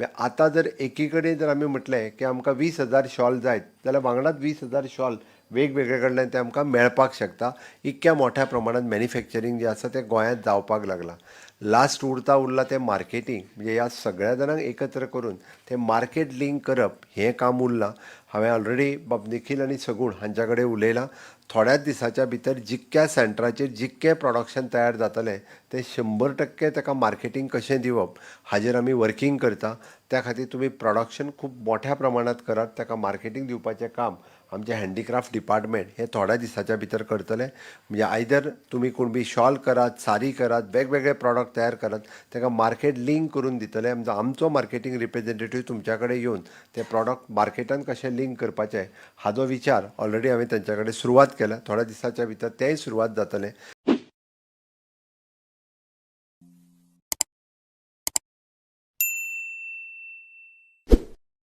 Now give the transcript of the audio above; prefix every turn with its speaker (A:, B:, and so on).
A: आतां जर एकी कडेन जर आमी म्हटलें की आमकां 20,000 शॉल जायत जाल्यार वांगडाच 20,000 शॉल वेगवेगळे कडल्यान ते आमकां मेळपाक शकता. इतक्या मोठ्या प्रमाणांत मॅन्युफॅक्चरींग जें आसा तें गोंयांत जावपाक लागलां. लास्ट उरलां तें मार्केटींग, म्हणजे ह्या सगळ्या जाणांक एकत्र करून तें मार्केट लिंक करप हें काम उरलां. हांवें ऑलरेडी निखील आनी सगूण हांच्या कडेन उलयलां. थोड्याच दिसाच्या भितर जितक्या सेंटराचेर जितकें प्रोडक्शन तयार जातलें तें 100% ताका मार्केटींग कशें दिवप हाजेर आमी वर्कींग करता. त्या खातीर तुमी प्रोडक्शन खूब मोठ्या प्रमाणांत करात, ताका मार्केटींग दिवपाचें काम आमचें हँडीक्राफ्ट डिपार्टमेंट हे थोड्या दिसाच्या भितर करतले. म्हणजे आयदर तुमी कुणबी शॉल करात, साडी करात, वेगवेगळे प्रॉडक्ट तयार करात, ताका मार्केट लिंक करून दितले. आमचो मार्केटींग रिप्रेझेंटेटीव तुमच्या कडेन येवन ते प्रॉडक्ट मार्केटान कशें लिंक करपाचें हाचो विचार ऑलरेडी हांवें तेंच्या कडेन सुरवात केला. थोड्या दिसाच्या भितर तेंय सुरवात जातलें.